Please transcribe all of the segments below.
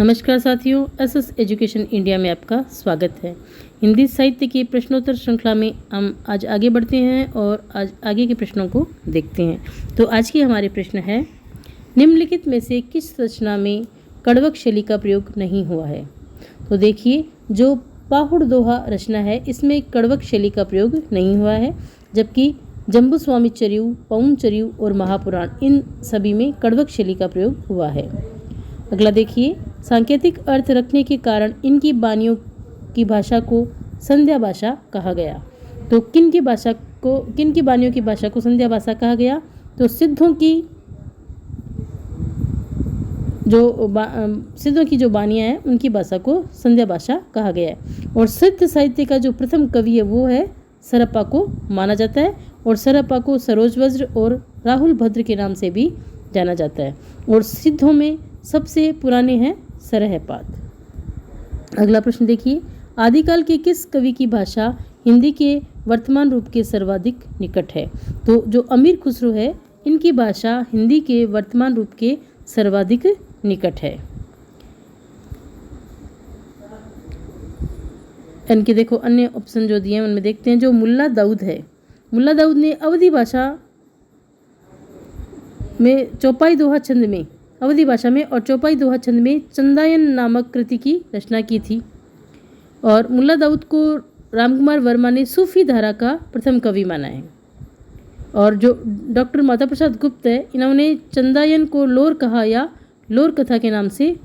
नमस्कार साथियों, SS education India में आपका स्वागत है। हिंदी साहित्य की प्रश्नोत्तर श्रृंखला में हम आज आगे बढ़ते हैं और आज आगे के प्रश्नों को देखते हैं। तो आज की हमारे प्रश्न है, निम्नलिखित में से किस रचना में कड़वक शैली का प्रयोग नहीं हुआ है? तो देखिए, जो पाहुड़ दोहा रचना है इसमें कड़वक शैली का प्रयोग नहीं हुआ है, जबकि जम्बूस्वामी चरिऊ, पवन चरिऊ और महापुराण इन सभी में कड़वक शैली का प्रयोग हुआ है। अगला देखिए, सांकेतिक अर्थ रखने के कारण इनकी बानियों की भाषा को संध्या भाषा कहा गया। तो किन की बानियों की भाषा को संध्या भाषा कहा गया? तो सिद्धों की जो बानियाँ हैं उनकी भाषा को संध्या भाषा कहा गया है। और सिद्ध साहित्य का जो प्रथम कवि है वो है सरप्पा को माना जाता है, और सरप्पा को सरोज वज्र और राहुल भद्र के नाम से भी जाना जाता है। और सिद्धों में सबसे पुराने हैं सरहपाद। अगला प्रश्न देखिए, आदिकाल के किस कवि की भाषा हिंदी के वर्तमान रूप के सर्वाधिक निकट है? तो जो अमीर खुसरो है इनकी भाषा हिंदी के वर्तमान रूप के सर्वाधिक निकट है। इनके देखो अन्य ऑप्शन जो दिए हैं उनमें देखते हैं, जो मुल्ला दाऊद है, मुल्ला दाऊद ने अवधी भाषा में चौपाई दोहा छंद में अवधी भाषा में और चौपाई दोहा छंद में चंदायन नामक कृति की रचना की थी। और मुल्ला दाऊद को रामकुमार वर्मा ने सूफी धारा का प्रथम कवि माना है। और जो डॉक्टर माता प्रसाद गुप्त है, इन्होंने चंदायन को लोर कहा या लोर कथा के नाम से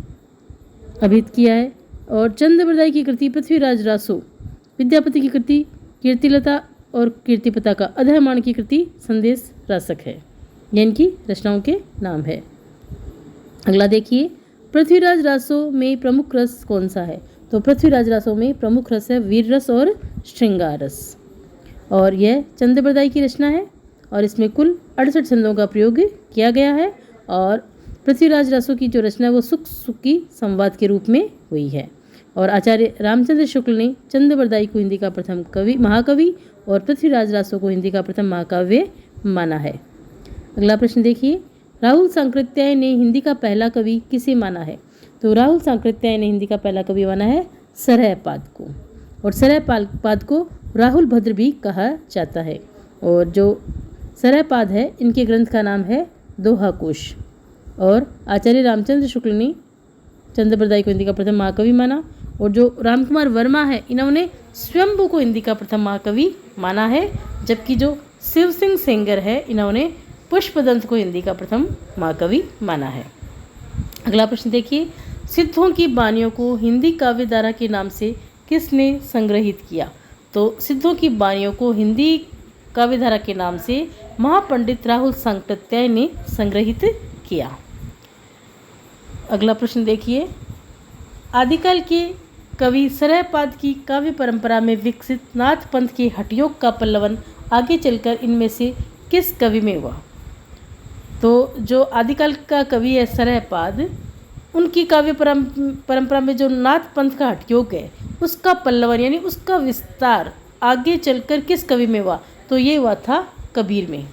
अभिहित किया है। और चंद्रबरदाई की कृति पृथ्वीराज रासो, विद्यापति की कृति कीर्तिलता और कीर्तिपता का अधयमान की कृति संदेश रासक है। ये इनकी रचनाओं के नाम है। अगला देखिए, पृथ्वीराज रासो में प्रमुख रस कौन सा है? तो पृथ्वीराज रासो में प्रमुख रस है वीर रस और श्रृंगार रस। और यह चंद्रबरदाई की रचना है और इसमें कुल 68 छंदों का प्रयोग किया गया है। और पृथ्वीराज रासो की जो रचना है वो सुख सुखी संवाद के रूप में हुई है। और आचार्य रामचंद्र शुक्ल ने चंद्रबरदाई को हिंदी का प्रथम महाकवि और पृथ्वीराज रासो को हिंदी का प्रथम महाकाव्य माना है। अगला प्रश्न देखिए, राहुल सांकृत्याय ने हिंदी का पहला कवि किसे माना है? तो राहुल सांकृत्याय ने हिंदी का पहला कवि माना है सरहपाद को। और सरहपाद को राहुल भद्र भी कहा जाता है। और जो सरहपाद है इनके ग्रंथ का नाम है दोहा कोश। और आचार्य रामचंद्र शुक्ल ने चंद्रबरदाई को हिंदी का प्रथम महाकवि माना। और जो रामकुमार वर्मा है इन्होंने स्वयंभू को हिंदी का प्रथम महाकवि माना है, जबकि जो शिव सिंह सेंगर है इन्होंने पुष्पदंत को हिंदी का प्रथम महाकवि माना है। अगला प्रश्न देखिए, सिद्धों की बानियों को हिंदी काव्य धारा के नाम से किसने संग्रहित किया? तो सिद्धों की बानियों को हिंदी काव्य धारा के नाम से महापंडित राहुल सांकृत्याय ने संग्रहित किया। अगला प्रश्न देखिए, आदिकाल के कवि सरहपाद की काव्य परंपरा में विकसित नाथ पंथ के हठयोग का पल्लवन आगे चलकर इनमें से किस कवि में हुआ? तो जो आदिकाल का कवि है सरहपाद, उनकी काव्य परंपरा में जो नाथ पंथ का हठयोग है उसका पल्लवन यानी उसका विस्तार आगे चलकर किस कवि में हुआ? तो ये हुआ था कबीर में।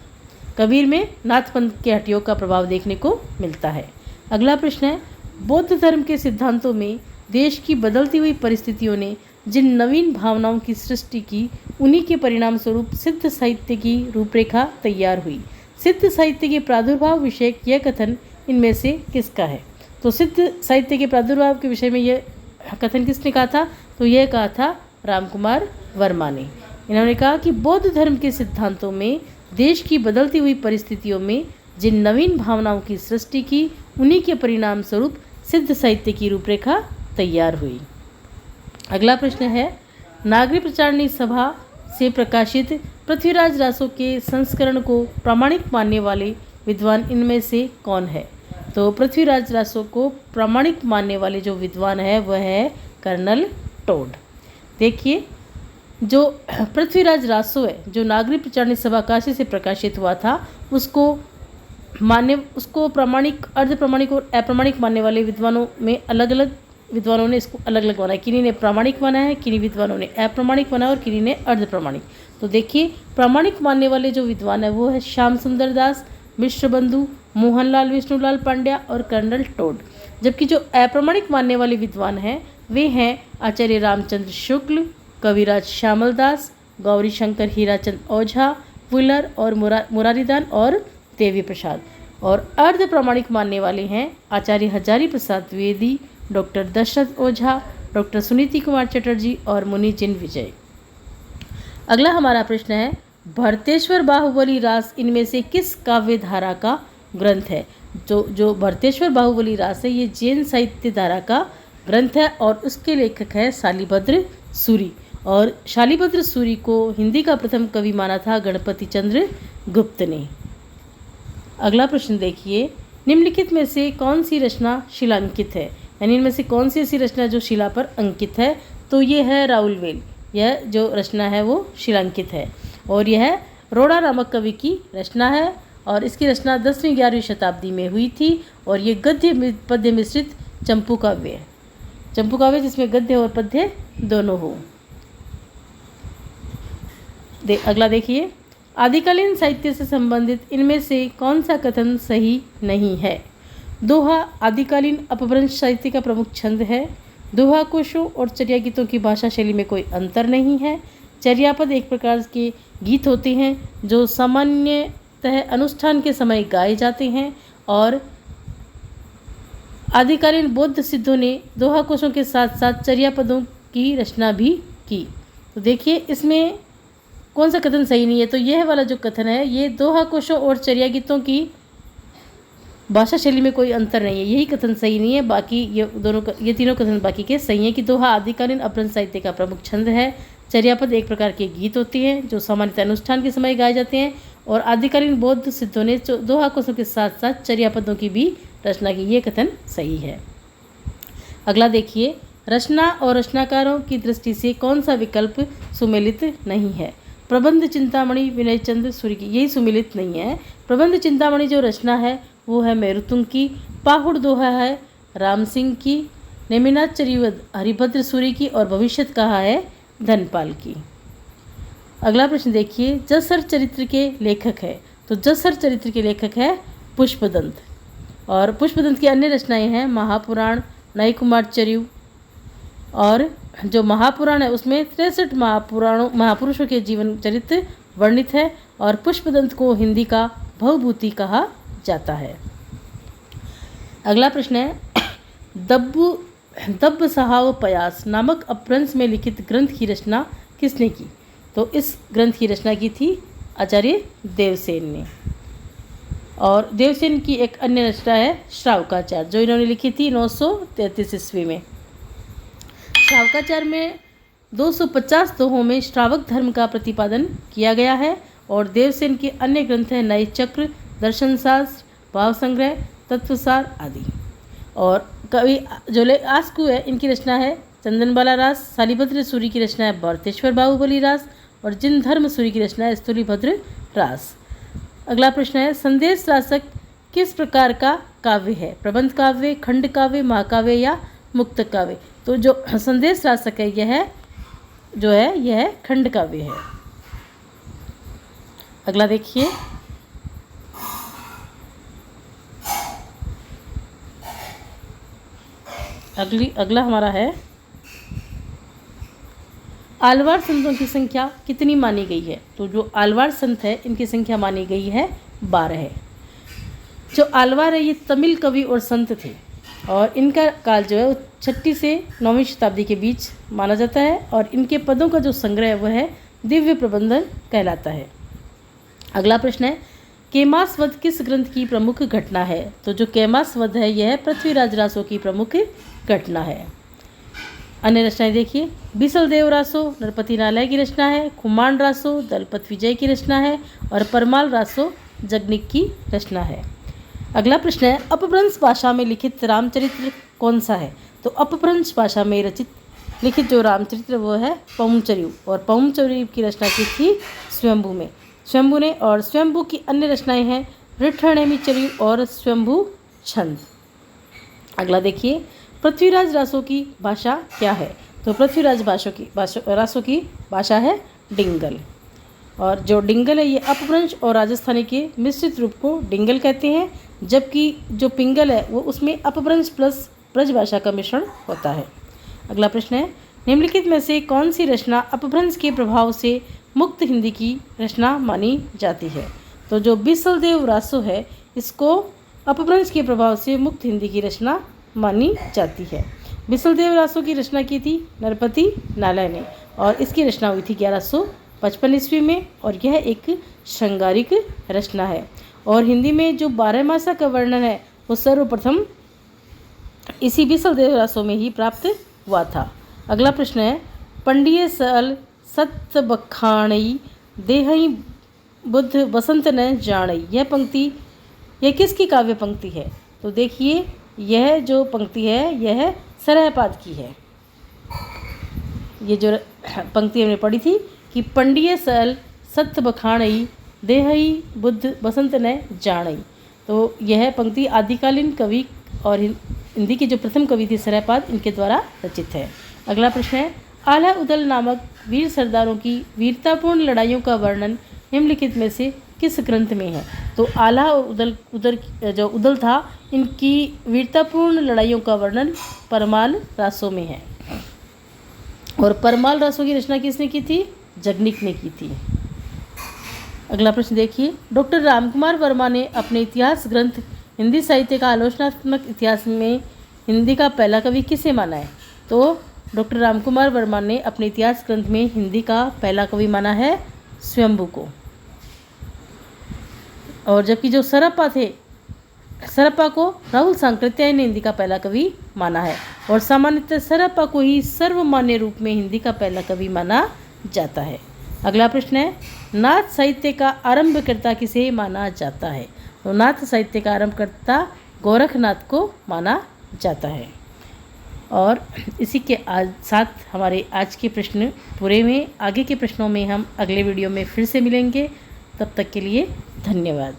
कबीर में नाथ पंथ के हठयोग का प्रभाव देखने को मिलता है। अगला प्रश्न है, बौद्ध धर्म के सिद्धांतों में देश की बदलती हुई परिस्थितियों ने जिन नवीन भावनाओं की सृष्टि की उन्हीं के परिणाम स्वरूप सिद्ध साहित्य की रूपरेखा तैयार हुई। सिद्ध साहित्य के प्रादुर्भाव विषयक यह कथन इनमें से किसका है? तो सिद्ध साहित्य के प्रादुर्भाव के विषय में यह कथन किसने कहा था? तो यह कहा था रामकुमार वर्मा ने। इन्होंने कहा कि बौद्ध धर्म के सिद्धांतों में देश की बदलती हुई परिस्थितियों में जिन नवीन भावनाओं की सृष्टि की उन्हीं के परिणाम स्वरूप सिद्ध साहित्य की रूपरेखा तैयार हुई। अगला प्रश्न है, नागरी प्रचारणी सभा से प्रकाशित पृथ्वीराज रासो के संस्करण को प्रामाणिक मानने वाले विद्वान इनमें से कौन है? तो पृथ्वीराज रासो को प्रामाणिक मानने वाले जो विद्वान है वह है कर्नल टोड। देखिए, जो पृथ्वीराज रासो है जो नागरी प्रचारणी सभा काशी से प्रकाशित हुआ था उसको प्रामाणिक, अर्ध प्रामाणिक और अप्रामाणिक मानने वाले विद्वानों में अलग अलग विद्वानों ने इसको अलग अलग माना है। किन्हीं ने प्रामाणिक माना है, किन्हीं विद्वानों ने अप्रामाणिक माना और किन्हीं ने अर्ध प्रामाणिक। तो देखिए, प्रामाणिक मानने वाले जो विद्वान है वो है श्याम सुंदर दास, मिश्र बंधु, मोहनलाल विष्णुलाल पांड्या और कर्नल टोड। जबकि जो अप्रमाणिक मानने वाले विद्वान हैं वे हैं आचार्य रामचंद्र शुक्ल, कविराज श्यामल दास, गौरी शंकर हीराचंद ओझा, वुलर और मुरारीदान और देवी प्रसाद। और अर्ध प्रमाणिक मानने वाले हैं आचार्य हजारी प्रसाद द्विवेदी, डॉक्टर दशरथ ओझा, डॉक्टर सुनीति कुमार चटर्जी और मुनि जिन विजय। अगला हमारा प्रश्न है, भरतेश्वर बाहुबली रास इनमें से किस काव्य धारा का ग्रंथ है? जो भरतेश्वर बाहुबली रास है ये जैन साहित्य धारा का ग्रंथ है और उसके लेखक है शालिभद्र सूरी। और शालिभद्र सूरी को हिंदी का प्रथम कवि माना था गणपति चंद्र गुप्त ने। अगला प्रश्न देखिए, निम्नलिखित में से कौन सी रचना शिलांकित है? यानी इनमें से कौन सी ऐसी रचना जो शिला पर अंकित है? तो ये है राउलवेल। यह जो रचना है वो शिलांकित है और यह रोड़ा नामक कवि की रचना है और इसकी रचना 10वीं-11वीं शताब्दी में हुई थी और ये गद्य पद्य मिश्रित चंपू काव्य है। चंपू काव्य जिसमें गद्य और पद्य दोनों हो। अगला देखिए, आदिकालीन साहित्य से संबंधित इनमें से कौन सा कथन सही नहीं है? दोहा आदिकालीन अपभ्रंश साहित्य का प्रमुख छंद है। दोहा कोशों और चर्या गीतों की भाषा शैली में कोई अंतर नहीं है। चर्यापद एक प्रकार के गीत होते हैं जो सामान्यतः अनुष्ठान के समय गाए जाते हैं और आदिकालीन बौद्ध सिद्धों ने दोहा कोशों के साथ साथ चर्यापदों की रचना भी की। तो देखिए इसमें कौन सा कथन सही नहीं है? तो यह वाला जो कथन है ये दोहा कोशों और चर्या गीतों की भाषा शैली में कोई अंतर नहीं है, यही कथन सही नहीं है। बाकी ये तीनों कथन बाकी के सही हैं कि दोहा आदिकालीन अपभ्रंश साहित्य का प्रमुख छंद है। चर्यापद एक प्रकार के गीत होते हैं जो सामान्यतः अनुष्ठान के समय गाए जाते हैं और आदिकालीन बौद्ध सिद्धों ने दोहा कोशों के साथ साथ चर्यापदों की भी रचना की, ये कथन सही है। अगला देखिए, रचना और रचनाकारों की दृष्टि से कौन सा विकल्प सुमेलित नहीं है? प्रबंध चिंतामणि विनय चंद्र सूरी की, यही सुमेलित नहीं है। प्रबंध चिंतामणि जो रचना है वो है मेरुतुंग की, पाहुड़ दोहा है राम सिंह की, नेमिनाथ चरिवध हरिभद्र सूरी की और भविष्यत कहा है धनपाल की। अगला प्रश्न देखिए, जसहर चरित्र के लेखक है? तो जसहर चरित्र के लेखक है पुष्पदंत और पुष्पदंत की अन्य रचनाएं हैं महापुराण, नई कुमार चरिव और जो महापुराण है उसमें 63 महापुरुषों के जीवन चरित्र वर्णित है और पुष्पदंत को हिंदी का भवभूति कहा जाता है। अगला प्रश्न है, दब्ब सहाव पयास नामक अपभ्रंश में लिखित ग्रंथ की रचना किसने की? तो इस ग्रंथ की रचना की थी आचार्य देवसेन ने। और देवसेन की एक अन्य रचना है श्रावकाचार जो इन्होंने लिखी थी 933 ईस्वी में। श्रावकाचार में 250 दोहों में श्रावक धर्म का प्रतिपादन किया गया है और देवसेन के अन्य ग्रंथ हैं नए चक्र, दर्शन शास्त्र, भाव संग्रह, तत्वसार आदि। और कवि जो आस्कू है इनकी रचना है चंदनबाला रास, शालिभद्र सूरी की रचना है भरतेश्वर बाहुबली रास और जिन धर्म सूरी की रचना है स्थूलीभद्र रास। अगला प्रश्न है, संदेश रासक किस प्रकार का काव्य है? प्रबंध काव्य, खंड काव्य, महाकाव्य या मुक्तक काव्य? तो जो संदेश रासक है यह खंड काव्य है। अगला देखिए, अगला हमारा है, आलवार संतों की संख्या कितनी मानी गई है? तो जो आलवार संत है इनकी संख्या मानी गई है 12 है। जो आलवार है ये तमिल कवि और संत थे और इनका काल जो है वो 6वीं से 9वीं शताब्दी के बीच माना जाता है और इनके पदों का जो संग्रह है वह है दिव्य प्रबंधन कहलाता है। अगला प्रश्न है, केमासवध किस ग्रंथ की प्रमुख घटना है? तो जो केमासवध है यह पृथ्वीराज रासो की प्रमुख घटना है। अन्य रचनाएं देखिए, बिसलदेव रासो नरपति नालय की रचना है, खुमान रासो दलपत विजय की रचना है और परमाल रासो जगनिक की रचना है। अगला प्रश्न है, अपभ्रंश भाषा में लिखित रामचरित्र कौन सा है? तो अपभ्रंश भाषा में लिखित जो रामचरित्र वो है पौमचरिव और पौमचरिव की रचना की थी स्वयंभू ने और स्वयंभू की अन्य रचनाएं हैं ऋठनेमी चरिव और स्वयंभू छंद। अगला देखिए, पृथ्वीराज रासो की भाषा क्या है? तो पृथ्वीराज रासो की भाषा है डिंगल और जो डिंगल है ये अपभ्रंश और राजस्थानी के मिश्रित रूप को डिंगल कहते हैं जबकि जो पिंगल है वो उसमें अपभ्रंश प्लस ब्रजभाषा का मिश्रण होता है। अगला प्रश्न है, निम्नलिखित में से कौन सी रचना अपभ्रंश के प्रभाव से मुक्त हिंदी की रचना मानी जाती है? तो जो बिसलदेव रासो है इसको अपभ्रंश के प्रभाव से मुक्त हिंदी की रचना मानी जाती है। बिसलदेव रासो की रचना की थी नरपति नालय ने और इसकी रचना हुई थी 1155 ईस्वी में और यह एक श्रृंगारिक रचना है। और हिंदी में जो 12 मासा का वर्णन है वो सर्वप्रथम इसी बिसलदेव रासो में ही प्राप्त हुआ था। अगला प्रश्न है, पंडिये सल सत बखाणई देहई बुद्ध बसंत न जाणई, यह पंक्ति यह किसकी काव्य पंक्ति है? तो देखिए यह जो पंक्ति है यह सरहपाद की है। ये जो पंक्ति हमने पढ़ी थी कि पंडिये सल सत बखाणई देहई बुद्ध बसंत न जाणई, तो यह पंक्ति आदिकालीन कवि और हिंदी के जो प्रथम कवि थे सरहपाद इनके द्वारा रचित है। अगला प्रश्न है, आला उदल नामक वीर सरदारों की वीरतापूर्ण लड़ाइयों का वर्णन निम्नलिखित में से किस ग्रंथ में है? तो आला और जो उदल था इनकी वीरतापूर्ण लड़ाइयों का वर्णन परमाल रासों में है। और परमाल रासों की रचना किसने की थी? जगनिक ने की थी। अगला प्रश्न देखिए, डॉक्टर रामकुमार वर्मा ने अपने इतिहास ग्रंथ हिंदी साहित्य का आलोचनात्मक इतिहास में हिंदी का पहला कवि किसे माना है? तो डॉक्टर रामकुमार वर्मा ने अपने इतिहास ग्रंथ में हिंदी का पहला कवि माना है स्वयंभू को। और जबकि जो सरप्पा थे, सरप्पा को राहुल सांकृत्यायन ने हिंदी का पहला कवि माना है और सामान्यतः सरप्पा को ही सर्वमान्य रूप में हिंदी का पहला कवि माना जाता है। अगला प्रश्न है, नाथ साहित्य का आरंभकर्ता किसे माना जाता है? तो नाथ साहित्य का आरंभकर्ता गोरखनाथ को माना जाता है। और इसी के साथ हमारे आज के प्रश्न पूरे हुए। आगे के प्रश्नों में हम अगले वीडियो में फिर से मिलेंगे। तब तक के लिए धन्यवाद।